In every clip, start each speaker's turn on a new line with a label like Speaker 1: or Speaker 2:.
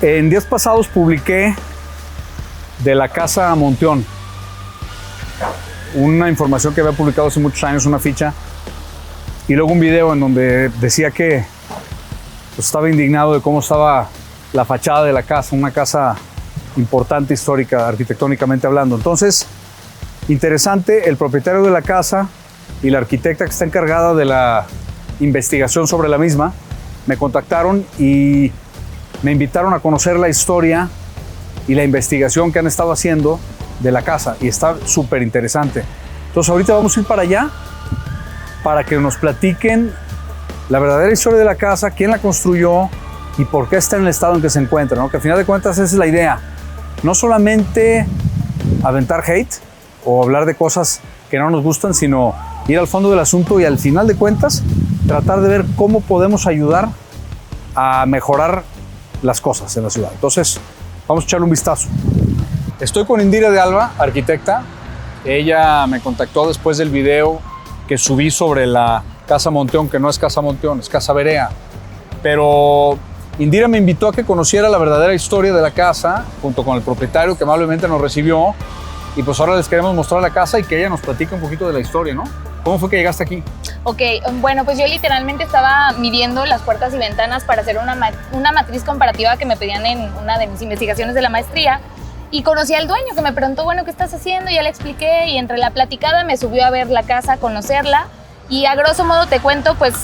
Speaker 1: En días pasados publiqué de la Casa Monteón una información que había publicado hace muchos años, una ficha, y luego un video en donde decía que pues, estaba indignado de cómo estaba la fachada de la casa, una casa importante, histórica, arquitectónicamente hablando. Entonces, interesante, el propietario de la casa y la arquitecta que está encargada de la investigación sobre la misma me contactaron y me invitaron a conocer la historia y la investigación que han estado haciendo de la casa, y está súper interesante. Entonces ahorita vamos a ir para allá para que nos platiquen la verdadera historia de la casa, quién la construyó y por qué está en el estado en que se encuentra, ¿no? Que al final de cuentas esa es la idea, no solamente aventar hate o hablar de cosas que no nos gustan, sino ir al fondo del asunto y al final de cuentas tratar de ver cómo podemos ayudar a mejorar las cosas en la ciudad. Entonces, vamos a echarle un vistazo. Estoy con Indira de Alba, arquitecta. Ella me contactó después del video que subí sobre la Casa Monteón, que no es Casa Monteón, es Casa Berea. Pero Indira me invitó a que conociera la verdadera historia de la casa, junto con el propietario que amablemente nos recibió. Y pues ahora les queremos mostrar la casa y que ella nos platique un poquito de la historia, ¿no? ¿Cómo fue que llegaste aquí?
Speaker 2: Ok, bueno, pues yo literalmente estaba midiendo las puertas y ventanas para hacer una matriz comparativa que me pedían en una de mis investigaciones de la maestría, y conocí al dueño que me preguntó, bueno, ¿qué estás haciendo? Ya le expliqué, y entre la platicada me subió a ver la casa, a conocerla, y a grosso modo te cuento, pues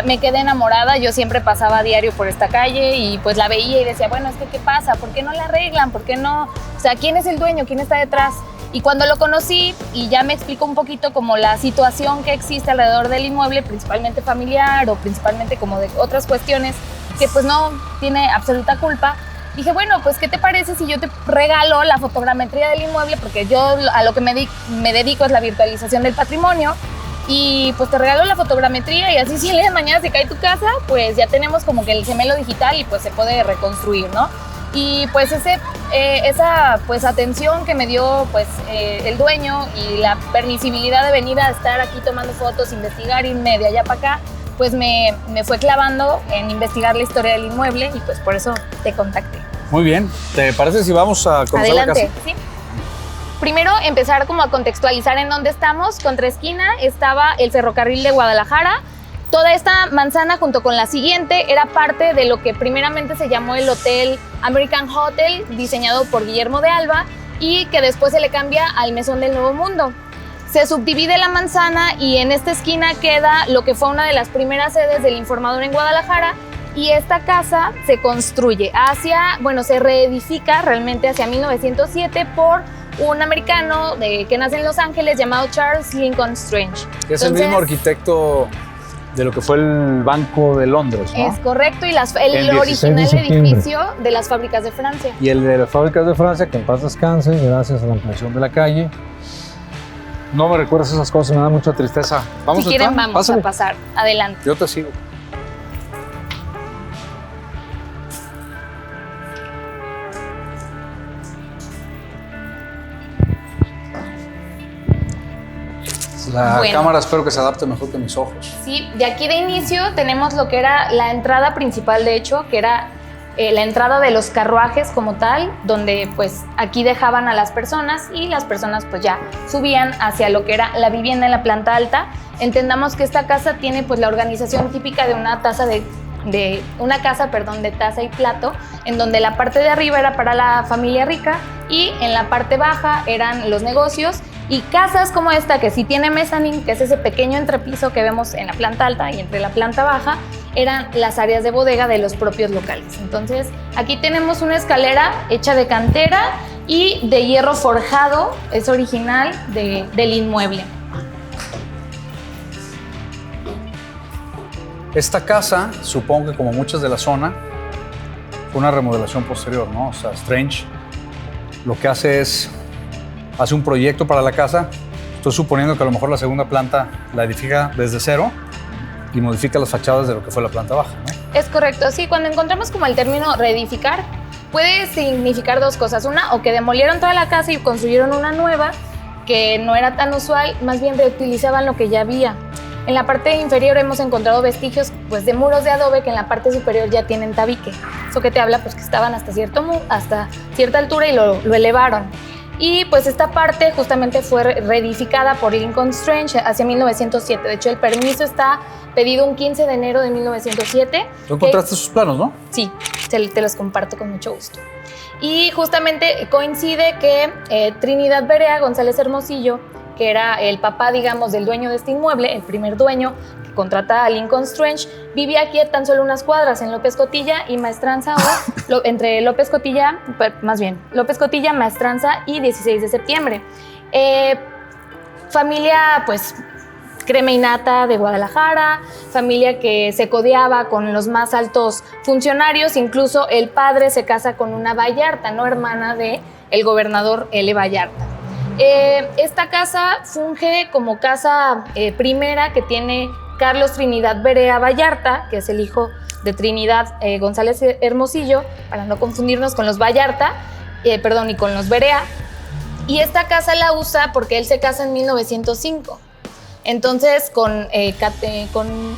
Speaker 2: me quedé enamorada. Yo siempre pasaba a diario por esta calle y pues la veía y decía, bueno, es que ¿qué pasa? ¿Por qué no la arreglan? ¿Por qué no? O sea, ¿quién es el dueño? ¿Quién está detrás? Y cuando lo conocí y ya me explicó un poquito como la situación que existe alrededor del inmueble, principalmente familiar o principalmente como de otras cuestiones que pues no tiene absoluta culpa, dije, bueno, pues ¿qué te parece si yo te regalo la fotogrametría del inmueble? Porque yo a lo que me dedico es la virtualización del patrimonio, y pues te regalo la fotogrametría y así si el día de mañana se cae tu casa, pues ya tenemos como que el gemelo digital y pues se puede reconstruir, ¿no? Y pues esa pues atención que me dio pues el dueño y la permisibilidad de venir a estar aquí tomando fotos, investigar, irme de allá para acá, pues me fue clavando en investigar la historia del inmueble, y pues por eso te contacté.
Speaker 1: Muy bien, ¿te parece si vamos a conocer la casa?
Speaker 2: Adelante, sí. Primero empezar como a contextualizar en dónde estamos. Contraesquina estaba el ferrocarril de Guadalajara. Toda esta manzana junto con la siguiente era parte de lo que primeramente se llamó el Hotel American Hotel, diseñado por Guillermo de Alba, y que después se le cambia al Mesón del Nuevo Mundo. Se subdivide la manzana y en esta esquina queda lo que fue una de las primeras sedes del Informador en Guadalajara, y esta casa se construye se reedifica realmente hacia 1907 por un americano que nace en Los Ángeles llamado Charles Lincoln Strange.
Speaker 1: Es el mismo arquitecto de lo que fue el Banco de Londres, ¿no?
Speaker 2: Es correcto, y el original edificio de las Fábricas de Francia.
Speaker 1: Y el de las Fábricas de Francia, que en paz descanse, gracias a la ampliación de la calle. No me recuerdas esas cosas, me da mucha tristeza. ¿Vamos
Speaker 2: si quieren, vamos a pasar. Adelante.
Speaker 1: Yo te sigo. La cámara espero que se adapte mejor que mis ojos.
Speaker 2: Sí, de aquí de inicio tenemos lo que era la entrada principal, de hecho, que era la entrada de los carruajes como tal, donde pues aquí dejaban a las personas y las personas pues ya subían hacia lo que era la vivienda en la planta alta. Entendamos que esta casa tiene pues la organización típica de una casa de taza y plato, en donde la parte de arriba era para la familia rica y en la parte baja eran los negocios, y casas como esta que sí tiene mezzanine, que es ese pequeño entrepiso que vemos en la planta alta y entre la planta baja, eran las áreas de bodega de los propios locales. Entonces aquí tenemos una escalera hecha de cantera y de hierro forjado, es original del inmueble.
Speaker 1: Esta casa, supongo que como muchas de la zona, fue una remodelación posterior, ¿no? O sea, Strange lo que hace un proyecto para la casa. Estoy suponiendo que a lo mejor la segunda planta la edifica desde cero y modifica las fachadas de lo que fue la planta baja, ¿no?
Speaker 2: Es correcto, sí. Cuando encontramos como el término reedificar, puede significar dos cosas. Una, o que demolieron toda la casa y construyeron una nueva, que no era tan usual, más bien reutilizaban lo que ya había. En la parte inferior hemos encontrado vestigios pues, de muros de adobe que en la parte superior ya tienen tabique. Eso que te habla pues, que estaban hasta cierta altura y lo elevaron. Y pues esta parte justamente fue reedificada por Lincoln Strange hacia 1907. De hecho, el permiso está pedido un 15 de enero de 1907.
Speaker 1: ¿Tú encontraste sus planos, no?
Speaker 2: Sí, te los comparto con mucho gusto. Y justamente coincide que Trinidad Berea González Hermosillo, que era el papá, digamos, del dueño de este inmueble, el primer dueño que contrata a Lincoln Strange, vivía aquí a tan solo unas cuadras, en López Cotilla y Maestranza, entre López Cotilla, Maestranza y 16 de septiembre. Familia, pues, crema y nata de Guadalajara, familia que se codeaba con los más altos funcionarios, incluso el padre se casa con una Vallarta, no hermana del gobernador L. Vallarta. Esta casa funge como casa primera que tiene Carlos Trinidad Berea Vallarta, que es el hijo de Trinidad González Hermosillo, para no confundirnos con los Vallarta, y con los Berea. Y esta casa la usa porque él se casa en 1905. Entonces, con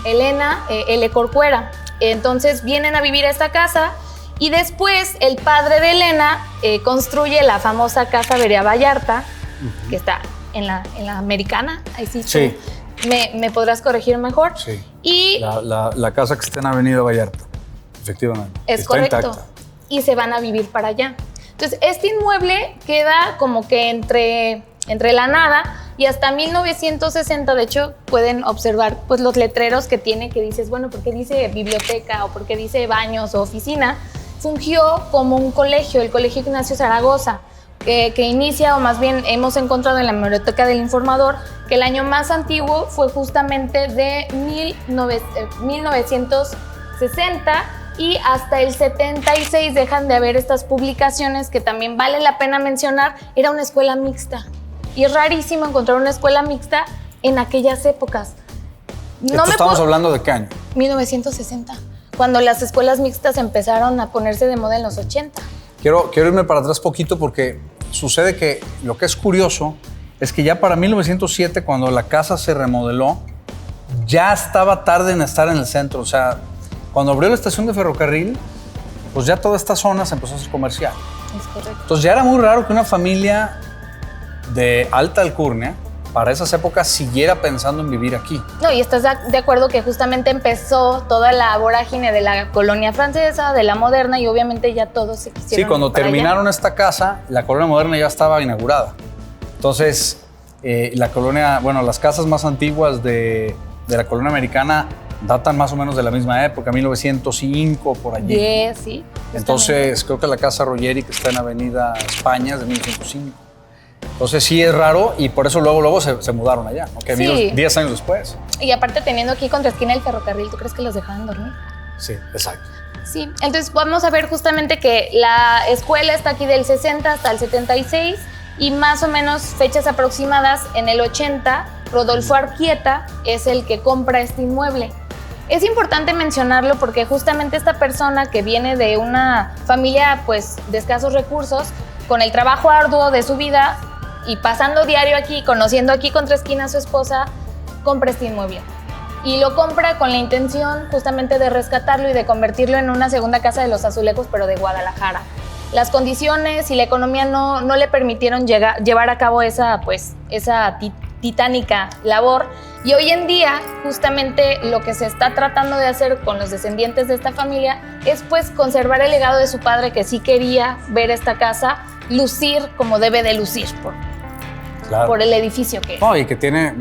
Speaker 2: Elena L. Corcuera. Entonces, vienen a vivir a esta casa y después el padre de Elena construye la famosa Casa Berea Vallarta, que está en la Americana. Ahí sí. Me podrás corregir mejor.
Speaker 1: Sí.
Speaker 2: Y
Speaker 1: la casa que está en Avenida Vallarta, efectivamente.
Speaker 2: Es
Speaker 1: está
Speaker 2: correcto.
Speaker 1: Intacta.
Speaker 2: Y se van a vivir para allá. Entonces, este inmueble queda como que entre la nada y hasta 1960, de hecho, pueden observar pues, los letreros que tiene, que dices, bueno, ¿por qué dice biblioteca o por qué dice baños o oficina? Fungió como un colegio, el Colegio Ignacio Zaragoza, que inicia, o más bien hemos encontrado en la Hemeroteca del Informador, que el año más antiguo fue justamente de 1960 y hasta el 76 dejan de haber estas publicaciones que también vale la pena mencionar. Era una escuela mixta y es rarísimo encontrar una escuela mixta en aquellas épocas.
Speaker 1: ¿Estamos hablando de qué año?
Speaker 2: 1960, cuando las escuelas mixtas empezaron a ponerse de moda en los 80.
Speaker 1: Quiero irme para atrás poquito porque sucede que lo que es curioso es que ya para 1907, cuando la casa se remodeló, ya estaba tarde en estar en el centro. O sea, cuando abrió la estación de ferrocarril, pues ya toda esta zona se empezó a hacer comercial.
Speaker 2: Es correcto.
Speaker 1: Entonces ya era muy raro que una familia de alta alcurnia para esas épocas siguiera pensando en vivir aquí.
Speaker 2: No, y estás de acuerdo que justamente empezó toda la vorágine de la colonia francesa, de la moderna, y obviamente ya todos se quisieron.
Speaker 1: Sí, cuando
Speaker 2: para
Speaker 1: terminaron
Speaker 2: allá.
Speaker 1: esta casa, la colonia moderna ya estaba inaugurada. Entonces, la colonia, bueno, las casas más antiguas de la colonia americana datan más o menos de la misma época, 1905, por allí.
Speaker 2: 10, sí.
Speaker 1: Entonces, creo que la casa Roggeri, que está en Avenida España, es de 1905. Entonces sí es raro y por eso luego se mudaron allá, ¿no? Que
Speaker 2: Sí.
Speaker 1: 10 años después.
Speaker 2: Y aparte teniendo aquí contra esquina el ferrocarril, ¿tú crees que los dejaban dormir?
Speaker 1: Sí, exacto.
Speaker 2: Sí, entonces vamos a ver justamente que la escuela está aquí del 60 hasta el 76 y más o menos fechas aproximadas en el 80, Rodolfo Arquieta es el que compra este inmueble. Es importante mencionarlo porque justamente esta persona que viene de una familia pues de escasos recursos, con el trabajo arduo de su vida y pasando diario aquí, conociendo aquí contra esquina a su esposa, compra este inmueble. Y lo compra con la intención justamente de rescatarlo y de convertirlo en una segunda casa de los Azulejos, pero de Guadalajara. Las condiciones y la economía no le permitieron llevar a cabo esa titánica labor. Y hoy en día, justamente lo que se está tratando de hacer con los descendientes de esta familia es pues conservar el legado de su padre, que sí quería ver esta casa lucir como debe de lucir por el edificio que es.
Speaker 1: No, y que tiene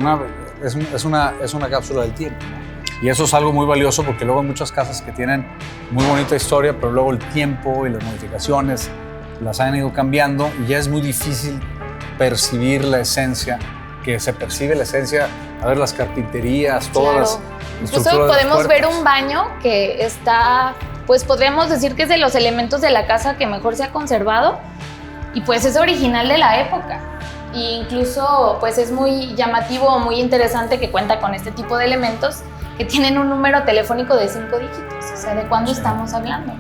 Speaker 1: es una cápsula del tiempo, ¿no? Y eso es algo muy valioso porque luego hay muchas casas que tienen muy bonita historia, pero luego el tiempo y las modificaciones las han ido cambiando y ya es muy difícil percibir la esencia, que se percibe la esencia, a ver las carpinterías, todas las
Speaker 2: Incluso podemos ver un baño que está, pues podríamos decir que es de los elementos de la casa que mejor se ha conservado y pues es original de la época. E incluso pues es muy llamativo, muy interesante que cuenta con este tipo de elementos que tienen un número telefónico de 5 dígitos. O sea, ¿de cuándo estamos hablando?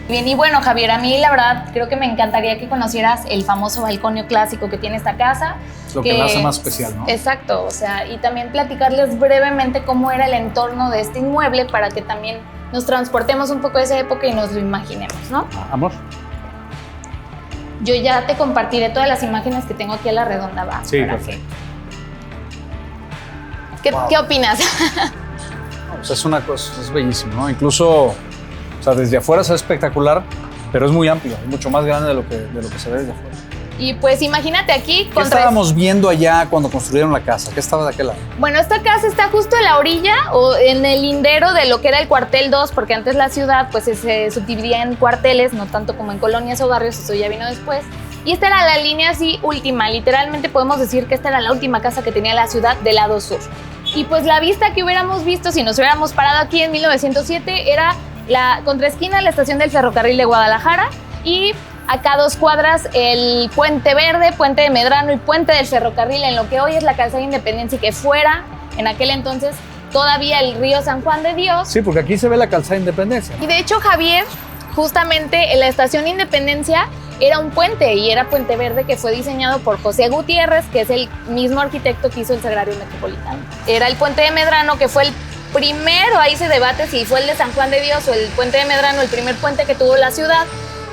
Speaker 2: Bien, y bueno, Javier, a mí la verdad creo que me encantaría que conocieras el famoso balcón neoclásico que tiene esta casa.
Speaker 1: Lo que la hace más especial, ¿no?
Speaker 2: Exacto, o sea, y también platicarles brevemente cómo era el entorno de este inmueble para que también nos transportemos un poco a esa época y nos lo imaginemos, ¿no?
Speaker 1: Amor.
Speaker 2: Yo ya te compartiré todas las imágenes que tengo aquí a la redonda, ¿va?
Speaker 1: Sí, perfecto.
Speaker 2: ¿Qué opinas?
Speaker 1: O sea, es una cosa, es bellísimo, ¿no? Incluso, o sea, desde afuera se ve espectacular, pero es muy amplio, es mucho más grande de lo que se ve desde afuera.
Speaker 2: Y pues imagínate aquí...
Speaker 1: ¿Qué estábamos viendo allá cuando construyeron la casa? ¿Qué estaba de aquel lado?
Speaker 2: Bueno, esta casa está justo en la orilla o en el lindero de lo que era el cuartel 2, porque antes la ciudad pues se subdividía en cuarteles, no tanto como en colonias o barrios, eso ya vino después. Y esta era la línea así última, literalmente podemos decir que esta era la última casa que tenía la ciudad del lado sur. Y pues la vista que hubiéramos visto si nos hubiéramos parado aquí en 1907 era la contraesquina, la estación del ferrocarril de Guadalajara, y acá a 2 cuadras el Puente Verde, Puente de Medrano y Puente del Ferrocarril en lo que hoy es la Calzada Independencia y que fuera en aquel entonces todavía el río San Juan de Dios.
Speaker 1: Sí, porque aquí se ve la Calzada Independencia, ¿no?
Speaker 2: Y de hecho, Javier, justamente en la estación Independencia era un puente y era Puente Verde que fue diseñado por José Gutiérrez, que es el mismo arquitecto que hizo el Sagrario Metropolitano. Era el Puente de Medrano, que fue el primero, ahí se debate si fue el de San Juan de Dios o el Puente de Medrano, el primer puente que tuvo la ciudad.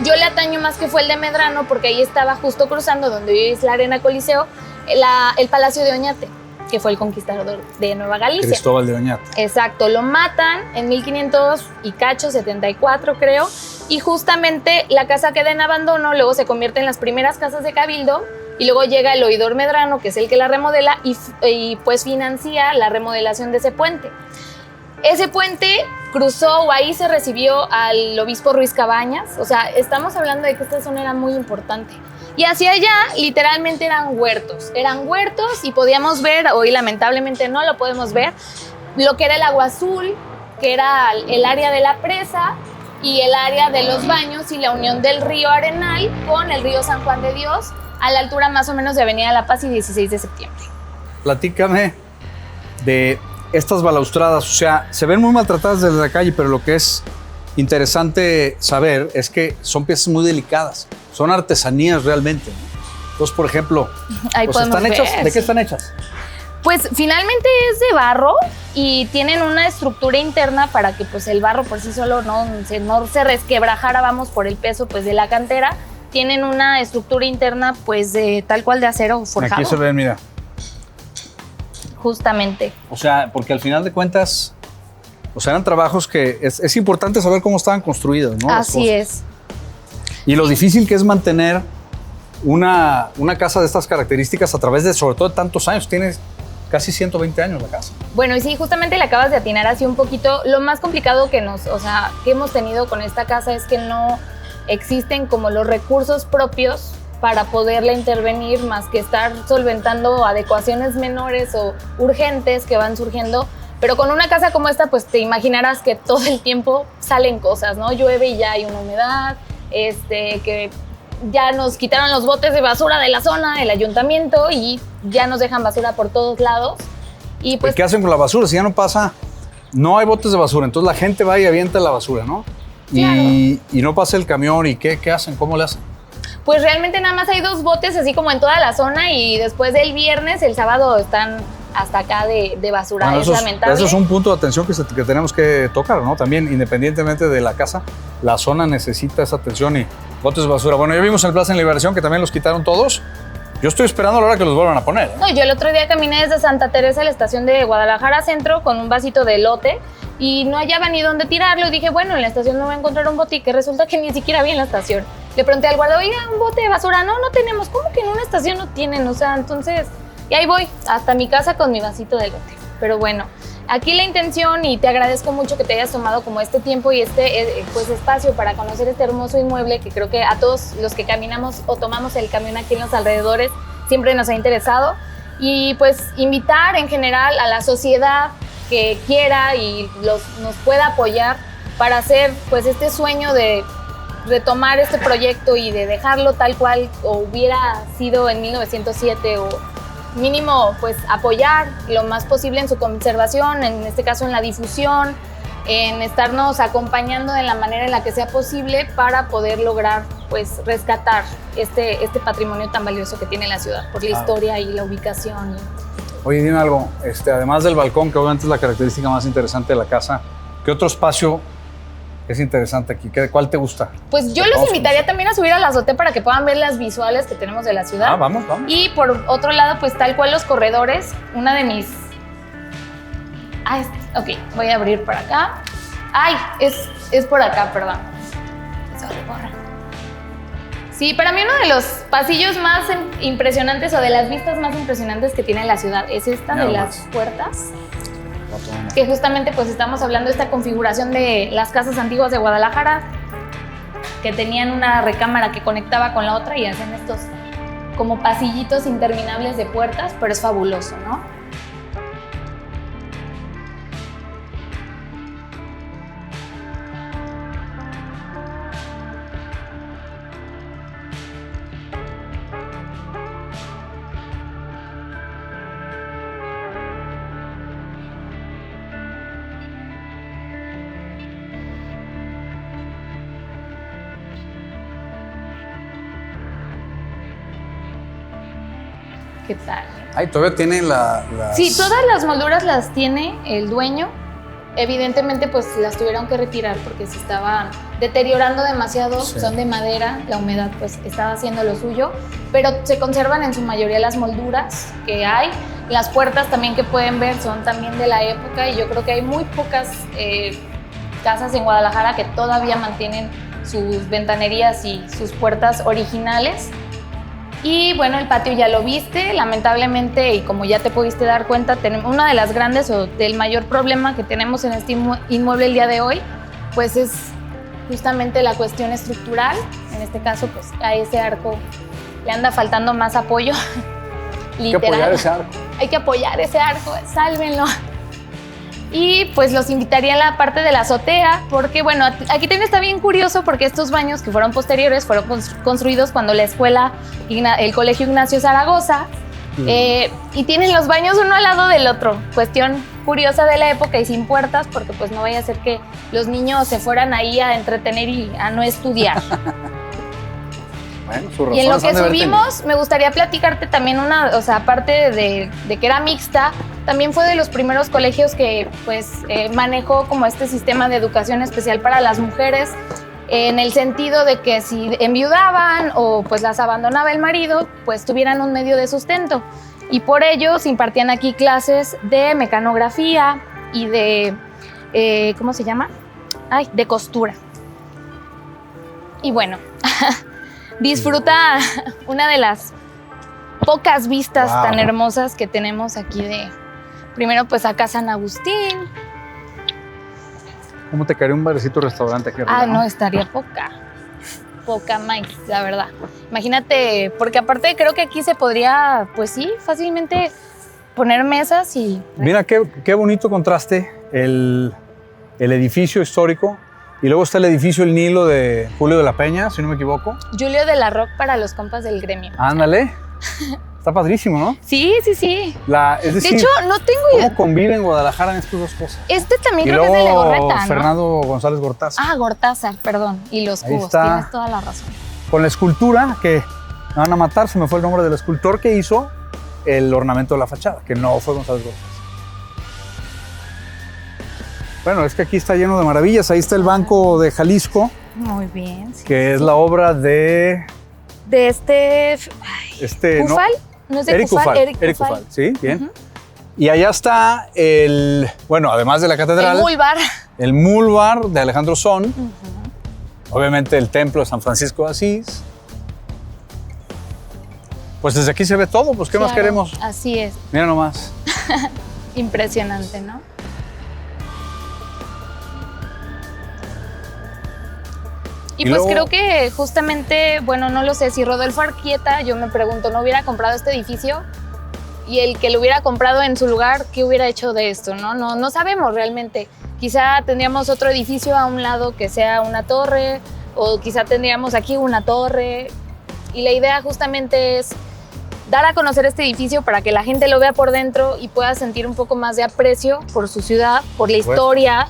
Speaker 2: Yo le ataño más que fue el de Medrano porque ahí estaba justo cruzando donde hoy es la Arena Coliseo, el Palacio de Oñate, que fue el conquistador de Nueva Galicia.
Speaker 1: Cristóbal de Oñate.
Speaker 2: Exacto, lo matan en 1500 y cacho, 74 creo, y justamente la casa queda en abandono, luego se convierte en las primeras casas de cabildo y luego llega el oidor Medrano, que es el que la remodela y pues financia la remodelación de ese puente. Ese puente cruzó o ahí se recibió al obispo Ruiz Cabañas, o sea, estamos hablando de que esta zona era muy importante. Y hacia allá literalmente eran huertos y podíamos ver, hoy lamentablemente no lo podemos ver, lo que era el Agua Azul, que era el área de la presa y el área de los baños y la unión del río Arenal con el río San Juan de Dios a la altura más o menos de Avenida La Paz y 16 de septiembre.
Speaker 1: Platícame de estas balaustradas, o sea, se ven muy maltratadas desde la calle, pero lo que es interesante saber es que son piezas muy delicadas, son artesanías realmente, ¿no? Entonces, por ejemplo,
Speaker 2: Ahí
Speaker 1: pues
Speaker 2: podemos
Speaker 1: están hechas,
Speaker 2: ver,
Speaker 1: ¿de qué
Speaker 2: sí.
Speaker 1: están hechas?
Speaker 2: Pues finalmente es de barro y tienen una estructura interna para que pues el barro por sí solo no se resquebrajara, vamos, por el peso pues de la cantera. Tienen una estructura interna pues de tal cual de acero forjado.
Speaker 1: Aquí se ven, mira.
Speaker 2: Justamente.
Speaker 1: O sea, porque al final de cuentas, o sea, eran trabajos que es importante saber cómo estaban construidos, ¿no?
Speaker 2: Así es.
Speaker 1: Y lo difícil que es mantener una casa de estas características a través de, sobre todo, de tantos años. Tienes casi 120 años la casa.
Speaker 2: Bueno, y sí, justamente le acabas de atinar así un poquito. Lo más complicado que que hemos tenido con esta casa es que no existen como los recursos propios para poderla intervenir, más que estar solventando adecuaciones menores o urgentes que van surgiendo. Pero con una casa como esta, pues te imaginarás que todo el tiempo salen cosas, ¿no? Llueve y ya hay una humedad, que ya nos quitaron los botes de basura de la zona, el ayuntamiento, y ya nos dejan basura por todos lados. Y pues,
Speaker 1: ¿qué hacen con la basura? Si ya no pasa, no hay botes de basura, entonces la gente va y avienta la basura, ¿no?
Speaker 2: Claro.
Speaker 1: Y no pasa el camión, ¿y qué hacen? ¿Cómo le hacen?
Speaker 2: pues realmente nada más hay 2 botes así como en toda la zona y después del viernes, el sábado están hasta acá de basura.
Speaker 1: Bueno,
Speaker 2: es lamentable.
Speaker 1: Eso es un punto de atención que tenemos que tocar, ¿no? También, independientemente de la casa, la zona necesita esa atención y botes de basura. Bueno, ya vimos el Plaza en Liberación, que también los quitaron todos. Yo estoy esperando a la hora que los vuelvan a poner, ¿eh?
Speaker 2: No, yo el otro día caminé desde Santa Teresa a la estación de Guadalajara Centro con un vasito de elote y no hallaba ni dónde tirarlo. Dije, bueno, en la estación no voy a encontrar un bote, y que resulta que ni siquiera había en la estación. Le pregunté al guarda, oiga, un bote de basura. No, no tenemos. ¿Cómo que en una estación no tienen? O sea, entonces, y ahí voy, hasta mi casa con mi vasito de elote. Pero bueno, aquí la intención, y te agradezco mucho que te hayas tomado como este tiempo y pues espacio para conocer este hermoso inmueble que creo que a todos los que caminamos o tomamos el camión aquí en los alrededores siempre nos ha interesado. Y pues invitar en general a la sociedad que quiera y nos pueda apoyar para hacer pues este sueño de retomar este proyecto y de dejarlo tal cual hubiera sido en 1907, o mínimo pues apoyar lo más posible en su conservación, en este caso en la difusión, en estarnos acompañando de la manera en la que sea posible para poder lograr pues rescatar este patrimonio tan valioso que tiene la ciudad por la historia y la ubicación.
Speaker 1: Oye, dime algo, además del balcón, que obviamente es la característica más interesante de la casa, ¿qué otro espacio es interesante aquí? ¿Cuál te gusta?
Speaker 2: Pues yo los invitaría también a subir a la azotea para que puedan ver las visuales que tenemos de la ciudad.
Speaker 1: Ah, vamos.
Speaker 2: Y por otro lado, pues tal cual los corredores, una de mis... ok, voy a abrir para acá. Ay, es por acá, perdón. Sí, para mí uno de los pasillos más impresionantes o de las vistas más impresionantes que tiene la ciudad es esta de las puertas. Que justamente pues estamos hablando de esta configuración de las casas antiguas de Guadalajara, que tenían una recámara que conectaba con la otra y hacen estos como pasillitos interminables de puertas, pero es fabuloso, ¿no? ¿Qué tal?
Speaker 1: Ay, todavía tiene las...
Speaker 2: Sí, todas las molduras las tiene el dueño. Evidentemente, pues las tuvieron que retirar porque se estaban deteriorando demasiado. Sí. Son de madera, la humedad pues estaba haciendo lo suyo, pero se conservan en su mayoría las molduras que hay. Las puertas también que pueden ver son también de la época y yo creo que hay muy pocas casas en Guadalajara que todavía mantienen sus ventanerías y sus puertas originales. Y bueno, el patio ya lo viste, lamentablemente, y como ya te pudiste dar cuenta, una de las grandes o del mayor problema que tenemos en este inmueble el día de hoy, pues es justamente la cuestión estructural. En este caso, pues a ese arco le anda faltando más apoyo.
Speaker 1: Hay que apoyar ese arco.
Speaker 2: Hay que apoyar ese arco, sálvenlo. Y pues los invitaría a la parte de la azotea, porque bueno, aquí también está bien curioso porque estos baños que fueron posteriores fueron construidos cuando la escuela, el Colegio Ignacio Zaragoza, y tienen los baños uno al lado del otro. Cuestión curiosa de la época y sin puertas, porque pues no vaya a ser que los niños se fueran ahí a entretener y a no estudiar.
Speaker 1: Bueno,
Speaker 2: y en lo que subimos, me gustaría platicarte también aparte de que era mixta, también fue de los primeros colegios que pues manejó como este sistema de educación especial para las mujeres, en el sentido de que si enviudaban o pues las abandonaba el marido, pues tuvieran un medio de sustento. Y por ello se impartían aquí clases de mecanografía y de, ¿cómo se llama? De costura. Y bueno, disfruta una de las pocas vistas tan hermosas que tenemos aquí primero pues acá San Agustín.
Speaker 1: ¿Cómo te caería un barecito restaurante aquí arriba?
Speaker 2: No, estaría poca más, la verdad. Imagínate, porque aparte creo que aquí se podría, pues sí, fácilmente poner mesas y...
Speaker 1: Mira qué bonito contraste el edificio histórico y luego está el edificio El Nilo de Julio de la Peña, si no me equivoco.
Speaker 2: Julio de la Rock para los compas del gremio.
Speaker 1: Ándale. Está padrísimo, ¿no?
Speaker 2: Sí.
Speaker 1: Es decir,
Speaker 2: de hecho, no tengo idea.
Speaker 1: ¿Cómo conviven en Guadalajara en estas dos cosas?
Speaker 2: Este también creo que es de Legorreta, ¿no?
Speaker 1: Fernando González Gortázar.
Speaker 2: Gortázar, perdón. Y los cubos, tienes toda la razón.
Speaker 1: Con la escultura que me van a matar, se me fue el nombre del escultor que hizo el ornamento de la fachada, que no fue González Gortázar. Bueno, es que aquí está lleno de maravillas. Ahí está el Banco de Jalisco.
Speaker 2: Muy bien. Sí,
Speaker 1: que es la obra de...
Speaker 2: ¿Ufal? ¿No es de
Speaker 1: Eric Ufal? Eric Ufal, sí, bien. Y allá está además de la catedral... El Mulbar de Alejandro Son. Obviamente el templo de San Francisco de Asís. Pues desde aquí se ve todo, pues ¿qué más queremos?
Speaker 2: Así es.
Speaker 1: Mira nomás.
Speaker 2: Impresionante, ¿no? Y pues creo que justamente, bueno, no lo sé, si Rodolfo Arquieta, yo me pregunto, ¿no hubiera comprado este edificio? Y el que lo hubiera comprado en su lugar, ¿qué hubiera hecho de esto? No sabemos realmente. Quizá tendríamos otro edificio a un lado que sea una torre, o quizá tendríamos aquí una torre. Y la idea justamente es dar a conocer este edificio para que la gente lo vea por dentro y pueda sentir un poco más de aprecio por su ciudad, por la historia.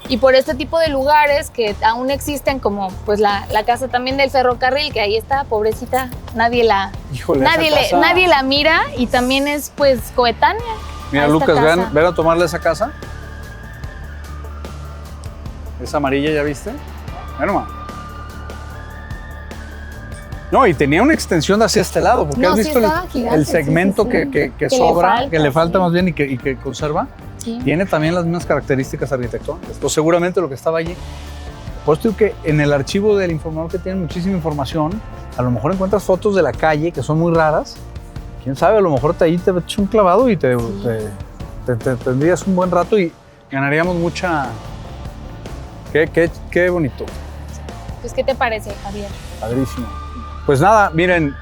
Speaker 2: Y por este tipo de lugares que aún existen, como pues la casa también del ferrocarril, que ahí está, pobrecita, nadie la mira, y también es pues coetánea.
Speaker 1: Mira, Lucas, ven a tomarle esa casa. Esa amarilla, ¿ya viste? Mira nomás. No, y tenía una extensión hacia este lado, porque has visto el segmento que sobra, que le falta más bien y que conserva. Sí. Tiene también las mismas características arquitectónicas. Pues seguramente lo que estaba allí. Por eso digo que en el archivo del informador, que tiene muchísima información, a lo mejor encuentras fotos de la calle que son muy raras. Quién sabe, a lo mejor ahí te echas un clavado y te tendrías un buen rato y ganaríamos mucha. Qué bonito.
Speaker 2: Pues, ¿qué te parece, Javier?
Speaker 1: Padrísimo. Pues nada, miren,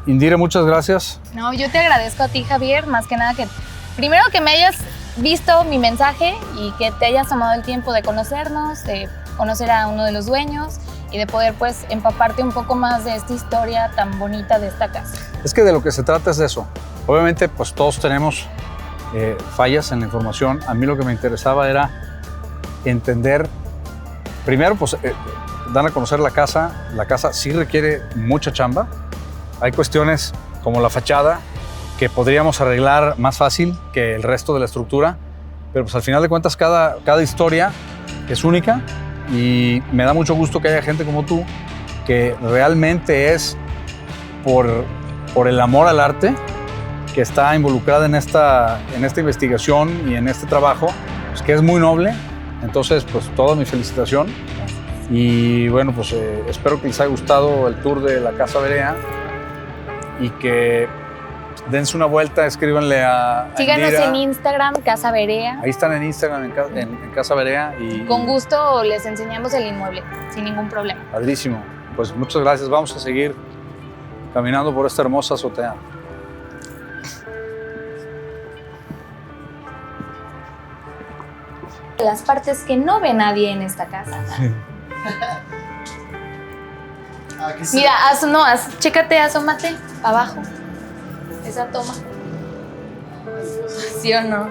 Speaker 1: Indira, muchas gracias.
Speaker 2: No, yo te agradezco a ti, Javier, más que nada que primero que me hayas visto mi mensaje y que te hayas tomado el tiempo de conocernos, de conocer a uno de los dueños y de poder pues empaparte un poco más de esta historia tan bonita de esta casa.
Speaker 1: Es que de lo que se trata es de eso. Obviamente pues todos tenemos fallas en la información. A mí lo que me interesaba era entender, primero pues dar a conocer la casa. La casa sí requiere mucha chamba. Hay cuestiones como la fachada que podríamos arreglar más fácil que el resto de la estructura, pero pues al final de cuentas cada historia es única y me da mucho gusto que haya gente como tú que realmente es por el amor al arte que está involucrada en esta investigación y en este trabajo, pues, que es muy noble. Entonces, pues toda mi felicitación y bueno, pues espero que les haya gustado el tour de la Casa Berea y que dense una vuelta, escríbanle a
Speaker 2: síganos
Speaker 1: Indira.
Speaker 2: En Instagram, Casa Berea.
Speaker 1: Ahí están en Instagram, en Casa Berea. Y
Speaker 2: con gusto les enseñamos el inmueble, sin ningún problema.
Speaker 1: Padrísimo. Pues muchas gracias. Vamos a seguir caminando por esta hermosa azotea.
Speaker 2: Las partes que no ve nadie en esta casa. Sí. Mira, chécate, asómate abajo. Esa toma. ¿Sí o no?